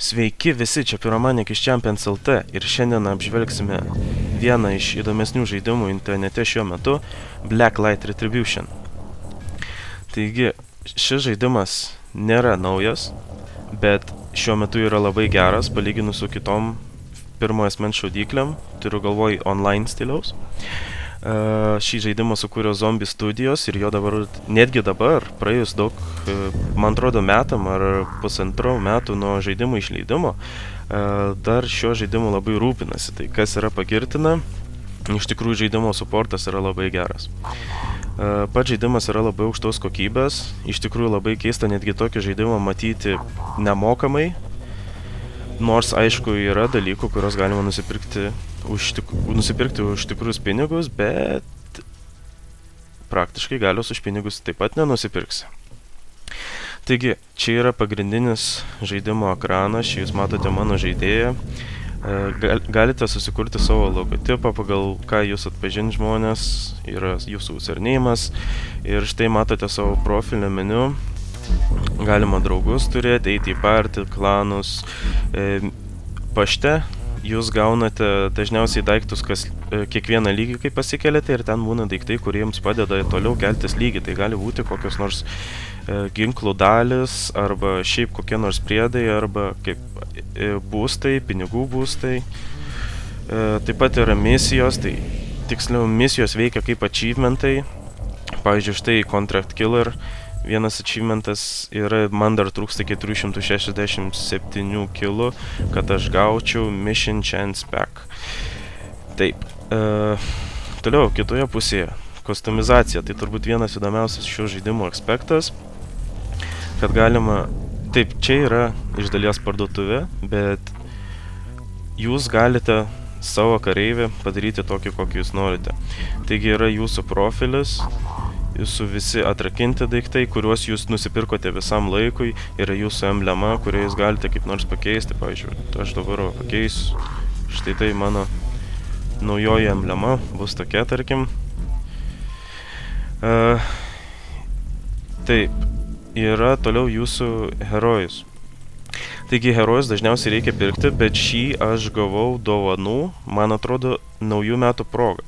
Sveiki visi, čia Pyromanik iš Champions LT ir šiandien apžvelgsime vieną iš įdomesnių žaidimų internete šiuo metu – Blacklight Retribution. Taigi, šis žaidimas nėra naujas, bet šiuo metu yra labai geras, palyginus su kitom pirmo asmens šaudyklėm, turiu galvoj online stiliaus. Šį žaidimą sukūrė Zombie Studios ir jo netgi dabar, praėjus daug, man atrodo, metam ar pusantro metų nuo žaidimo išleidimo, dar šio žaidimu labai rūpinasi. Tai kas yra pagirtina, iš tikrųjų žaidimo suportas yra labai geras. Pats žaidimas yra labai aukštos kokybės, iš tikrųjų labai keista netgi tokį žaidimą matyti nemokamai, nors aišku yra dalykų, kurios galima nusipirkti už tikrus pinigus, bet praktiškai galios už pinigus taip pat nenusipirksi. Taigi, čia yra pagrindinis žaidimo ekranas, čia jūs matote mano žaidėją. Galite susikurti savo logotipą, pagal ką jūs atpažins žmonės, yra jūsų userneimas ir štai matote savo profilinio meniu. Galima draugus turėti, eiti į partį, klanus, pašte. Jūs gaunate dažniausiai daiktus, kas kiekvieną lygį, kai pasikeliate, ir ten būna daiktai, kurie jums padeda toliau keltis lygį. Tai gali būti kokios nors ginklų dalis, arba šiaip kokie nors priedai, arba kaip būstai, pinigų būstai. Taip pat yra misijos, tai tiksliau misijos veikia kaip achievementai. Pavyzdžiui, štai Contract Killer. Vienas achievementas yra, man dar trūksta 467 kilų, kad aš gaučiau Mission Chance Pack. Taip, toliau kitoje pusėje kustomizacija, tai turbūt vienas įdomiausias šio žaidimo aspektas, kad galima, taip, čia yra iš dalies parduotuvė, bet jūs galite savo kareivį padaryti tokį, kokį jūs norite. Taigi yra jūsų profilis, jūsų visi atrakinti daiktai, kuriuos jūs nusipirkote visam laikui, yra jūsų emblema, kurią jūs galite kaip nors pakeisti. Pavyzdžiui, aš dabar pakeisiu, štai tai mano naujoji emblema, bus tokia, tarkim. Taip, yra toliau jūsų herojus. Taigi herojus dažniausiai reikia pirkti, bet šį aš gavau dovanų, man atrodo, naujų metų proga.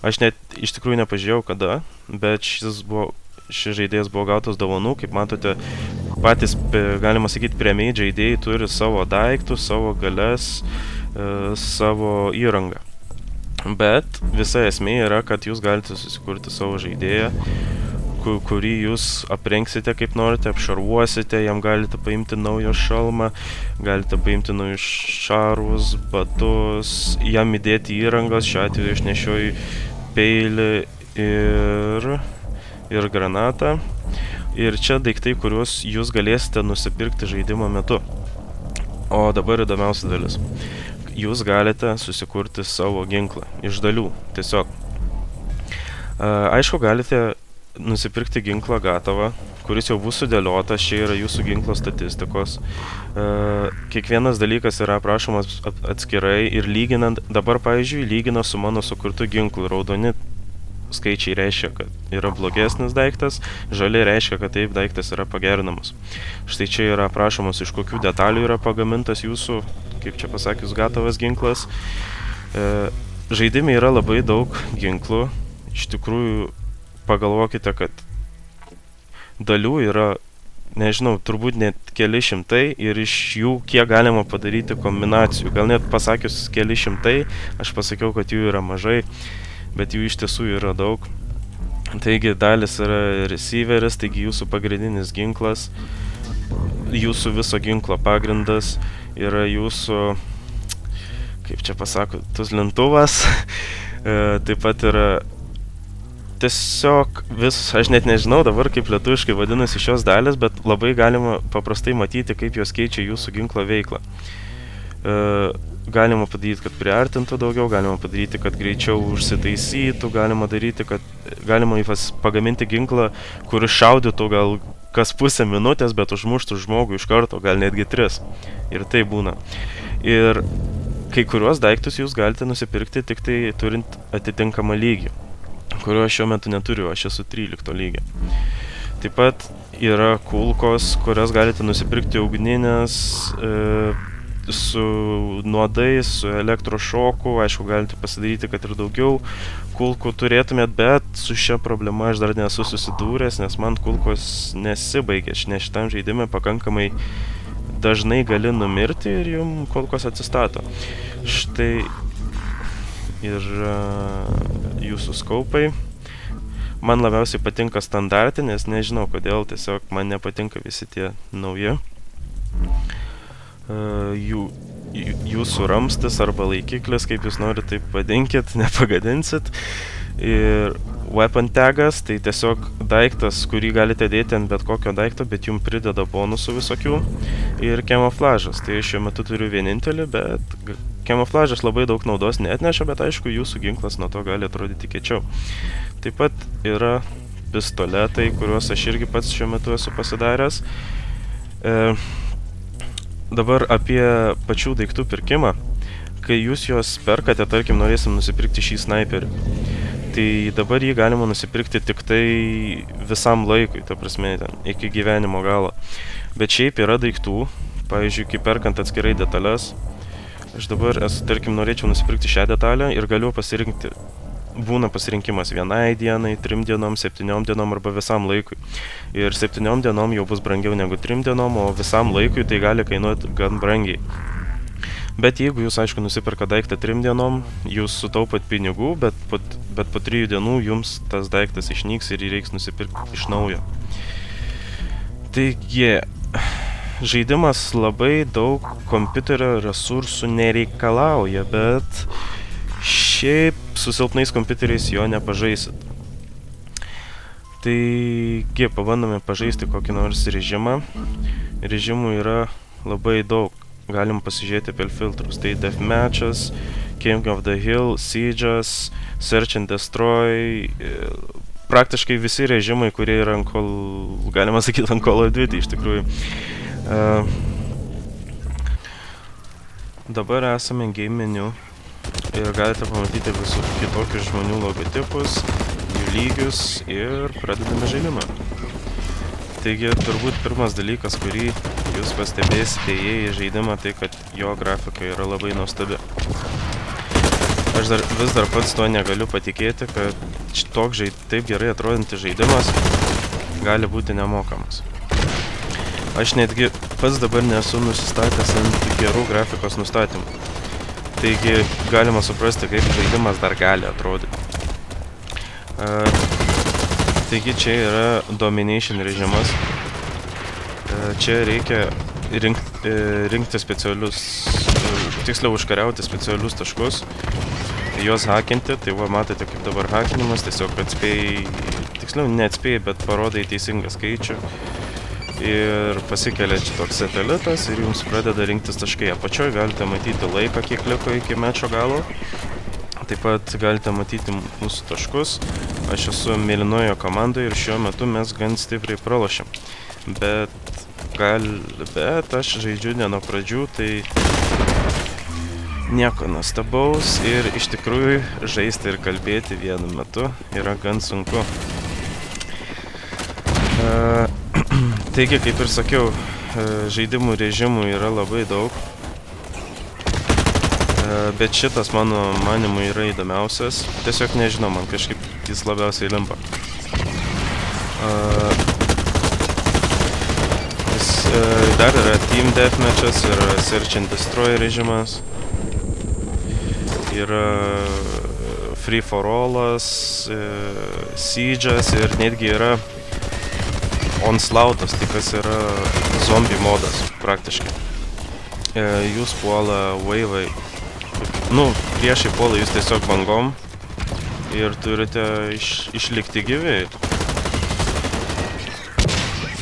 Aš net iš tikrųjų nepažiūrėjau kada, bet šis žaidėjas buvo gautas dovanų. Kaip matote, patys, galima sakyti, premiai žaidėjai turi savo daiktus, savo galias, savo įrangą. Bet visa esmė yra, kad jūs galite susikurti savo žaidėją, kurį jūs aprengsite kaip norite, apšarvuosite, jam galite paimti naują šalmą, galite paimti naujus šarvus, batus, jam įdėti įrangos, šiuo atveju aš nešioju peilį ir granatą. Ir čia daiktai, kuriuos jūs galėsite nusipirkti žaidimo metu. O dabar įdomiausia dalis. Jūs galite susikurti savo ginklą iš dalių, tiesiog. Aišku, galite nusipirkti ginklą gatavą, kuris jau bus sudėliotas, čia yra jūsų ginklo statistikos. Kiekvienas dalykas yra aprašomas atskirai ir lyginant, dabar pavyzdžiui, lygina su mano sukurtu ginklu. Raudoni skaičiai reiškia, kad yra blogesnis daiktas, žali reiškia, kad taip daiktas yra pagerinamas. Štai čia yra aprašomas, iš kokių detalių yra pagamintas jūsų, kaip čia pasakius, gatavas ginklas. Žaidime yra labai daug ginklų, iš tikrųjų. Pagalvokite, kad dalių yra, nežinau, turbūt net keli šimtai ir iš jų kiek galima padaryti kombinacijų. Gal net pasakius keli šimtai, aš pasakiau, kad jų yra mažai, bet jų iš tiesų yra daug. Taigi dalis yra receiveris, taigi jūsų pagrindinis ginklas, jūsų viso ginklo pagrindas yra jūsų, kaip čia pasako, tuslintuvas, taip pat yra tiesiog aš net nežinau dabar, kaip lietuviškai vadinasi šios dalis, bet labai galima paprastai matyti, kaip jos keičia jūsų ginklo veiklą. Galima padaryti, kad priartintų daugiau, galima padaryti, kad greičiau užsitaisytų, galima pagaminti ginklą, kuris šaudytų gal kas pusę minutės, bet užmuštų žmogų iš karto, gal netgi 3. Ir tai būna. Ir kai kuriuos daiktus jūs galite nusipirkti tik tai turint atitinkamą lygį, kurio šiuo metu neturiu, aš esu 13 lygio. Taip pat yra kulkos, kurias galite nusipirkti ugninės, su nuodais, su elektrošoku, aišku, galite pasidaryti, kad ir daugiau kulkų turėtumėt, bet su šia problema aš dar nesu susidūręs, nes man kulkos nesibaigė, nes šitam žaidimui pakankamai dažnai gali numirti ir jums kulkos atsistato. Štai ir jūsų skaupai. Man labiausiai patinka standartinės, nežinau kodėl, tiesiog man nepatinka visi tie nauji. Jūsų ramstis arba laikiklis, kaip jūs norite, taip vadinkit, nepagadinsit. Ir weapon tagas, tai tiesiog daiktas, kurį galite dėti ant bet kokio daikto, bet jums prideda bonusų visokių. Ir camouflažas, tai šiuo metu turiu vienintelį, bet camouflažas labai daug naudos neatneša, bet aišku, jūsų ginklas nuo to gali atrodyti kiečiau. Taip pat yra pistoletai, kuriuos aš irgi pats šiuo metu esu pasidaręs. Dabar apie pačių daiktų pirkimą. Kai jūs juos perkate, tarkim, norėsim nusipirkti šį sniperį, tai dabar jį galima nusipirkti tik tai visam laikui, ta prasme, iki gyvenimo galo. Bet šiaip yra daiktų, pavyzdžiui, kai perkant atskirai detalės, aš dabar tarkim, norėčiau nusipirkti šią detalę ir galiu pasirinkti. Būna pasirinkimas vienai dienai, 3 dienom, 7 dienom arba visam laikui. Ir 7 dienom jau bus brangiau negu 3 dienom, o visam laikui tai gali kainuoti gan brangiai. Bet jeigu jūs, aišku, nusipirka daiktą 3 dienom, jūs sutaupat pinigų, bet po 3 dienų jums tas daiktas išnyks ir jį reiks nusipirkti iš naujo. Taigi, žaidimas labai daug kompiuterio resursų nereikalauja, bet šiaip su silpnais kompiuteriais jo nepažaisit. Taigi, pabandome pažaisti kokį nors režimą. Režimų yra labai daug. Galim pasižiūrėti apie filtrus. Tai Deathmatch'as, King of the Hill, Siege'as, Search and Destroy. Praktiškai visi režimai, kurie yra galima sakyti, ant Call of Duty iš tikrųjų. Dabar esame game menu. Ir galite pamatyti visų kitokius žmonių logotipus, jų lygius ir pradedame žaidimą. Taigi, turbūt pirmas dalykas, kurį jūs pastebėsite įėję į žaidimą, tai kad jo grafika yra labai nuostabi. Aš vis dar pats to negaliu patikėti, kad toks taip gerai atrodantis žaidimas gali būti nemokamas. Aš netgi pats dabar nesu nusistatęs ant gerų grafikos nustatymų. Taigi galima suprasti, kaip žaidimas dar gali atrodyti. Taigi čia yra Domination režimas. Čia reikia rinkti specialius, tiksliau užkariauti specialius taškus, juos hakinti. Tai va, matote, kaip dabar hakinimas, tiesiog atspėjai, tiksliau neatspėjai, bet parodai teisingą skaičių. Ir pasikelia čia toks satelitas ir jums pradeda rinktis taškai. Apačioj galite matyti laiką, kiek liko iki mečo galo. Taip pat galite matyti mūsų taškus. Aš esu mėlynojo komandoje ir šiuo metu mes gan stipriai pralošėm. Bet aš žaidžiu ne nuo pradžių, tai nieko nuostabaus ir iš tikrųjų žaisti ir kalbėti vienu metu yra gan sunku. Taigi, kaip ir sakiau, žaidimų režimų yra labai daug, bet šitas mano manimu yra įdomiausias. Tiesiog nežinau, man kažkaip jis labiausiai limpa. Dar yra Team Deathmatch'as ir Search and Destroy režimas. Yra Free for All'as, Siege'as ir netgi yra Onslaughtas, tai kas yra zombie modas praktiškai. Jūs puola wave'ai, priešai puola jūs tiesiog bangom ir turite išlikti gyvi.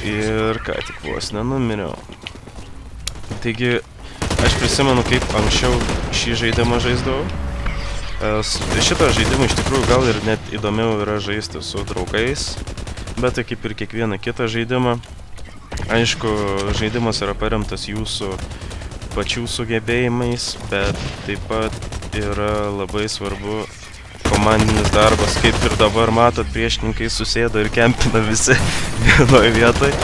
Ir ką tik vos nenumiriau. Taigi, aš prisimenu, kaip anksčiau šį žaidimą žaisdavau. Šitą žaidimą iš tikrųjų gal ir net įdomiau yra žaisti su draugais. Bet tai kaip ir kiekvieną kitą žaidimą. Aišku, žaidimas yra paremtas jūsų pačių sugebėjimais, bet taip pat yra labai svarbu komandinis darbas, kaip ir dabar matot, priešininkai susėdo ir kempina visi vienoje vietoje.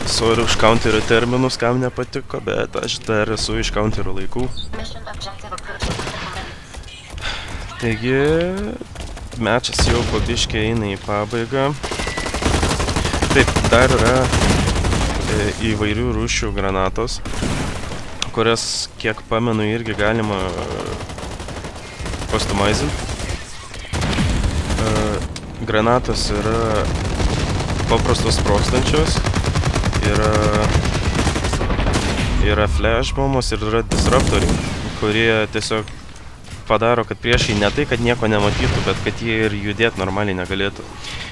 Sorry už counterio terminus, kam nepatiko, bet aš dar esu iš counterio laikų. Taigi, mečas jau po biškį eina į pabaigą. Taip, dar yra įvairių rūšių granatos, kurias, kiek pamenu, irgi galima customizinti. Granatos yra paprastos sprogstančios, yra flash bombos ir yra disruptoriai, kurie tiesiog padaro, kad priešai ne tai, kad nieko nematytų, bet kad jie ir judėti normaliai negalėtų.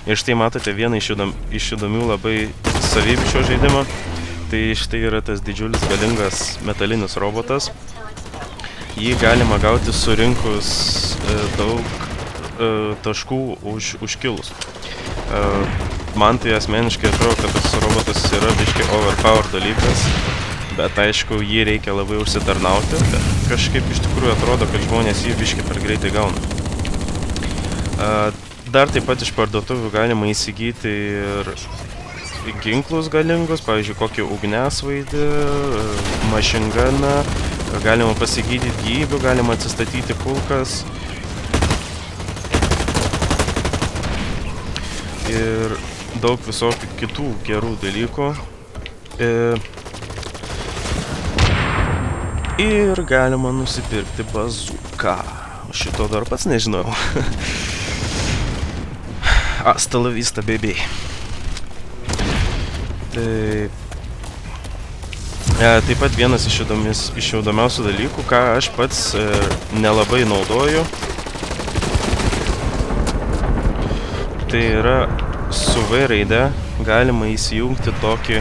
Ir štai matote vieną iš įdomių labai savybių šio žaidimo. Tai štai yra tas didžiulis galingas metalinis robotas. Jį galima gauti surinkus daug taškų už kilus. Man tai asmeniškai atrodo, kad tas robotas yra biškai overpower dalykas, bet aišku, jį reikia labai užsitarnauti, bet kažkaip iš tikrųjų atrodo, kad žmonės jį biškai per greitai gauna. Dar taip pat iš parduotuvių galima įsigyti ir ginklus galingus, pavyzdžiui, kokį ugniasvaidį, mašinganą, galima pasigydyti gyvybių, galima atsistatyti kulkas. Ir daug visokių kitų gerų dalykų. Ir galima nusipirkti bazuką. Šito dar pats nežinau. Hasta la vista, baby. Taip pat vienas iš įdomiausių dalykų, ką aš pats nelabai naudoju, tai yra su V raide galima įsijungti tokį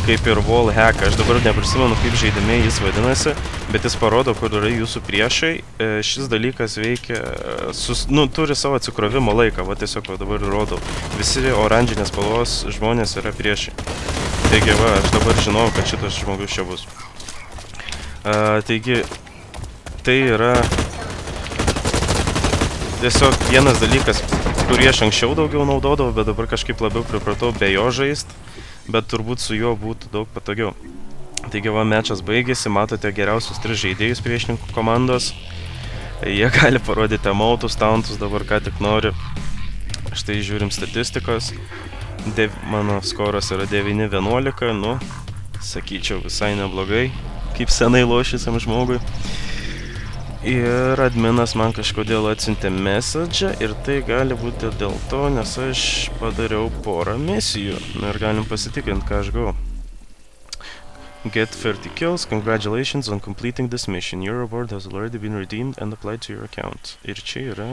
kaip ir wall hack. Aš dabar neprisimenu, kaip žaidime jis vadinasi, bet jis parodo, kur yra jūsų priešai. Šis dalykas veikia, turi savo atsikrovimo laiką, va tiesiog dabar rodau. Visi oranžinės spalvos žmonės yra priešai. Taigi va, aš dabar žinau, kad šitas žmogus čia bus. Taigi, tai yra tiesiog vienas dalykas, kurį aš anksčiau daugiau naudodavau, bet dabar kažkaip labiau pripratau be jo žaist, bet turbūt su juo būtų daug patogiau. Taigi va, mečas baigėsi, matote geriausius 3 žaidėjus priešininkų komandos. Jie gali parodyti emautus, tauntus, dabar ką tik nori. Štai žiūrim statistikos. Mano skoras yra 9-11, nu, sakyčiau, visai neblogai, kaip senai lošysiam žmogui. Ir adminas man kažkodėl atsiuntė message ir tai gali būti dėl to, nes aš padariau porą misijų. Ir galim pasitikinti, ką aš gavau. Get 30 kills, congratulations on completing this mission. Your reward has already been redeemed and applied to your account. Ir čia yra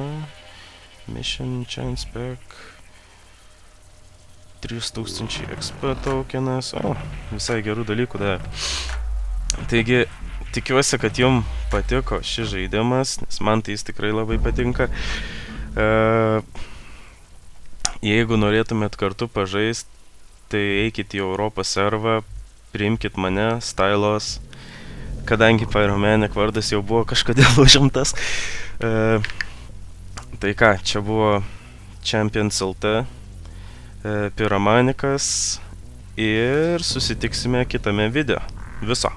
mission chance pack 3000 XP tokenas. Visai gerų dalykų davė. Taigi, tikiuosi, kad jums patiko šis žaidimas, nes man tai jis tikrai labai patinka. Jeigu norėtumėt kartu pažaist, tai eikit į Europos servą, priimkit mane, Stylos, kadangi Pyromaniac vardas jau buvo kažkodėl užimtas. Tai ką, čia buvo Champions LT, Pyromaniacas ir susitiksime kitame video. Viso.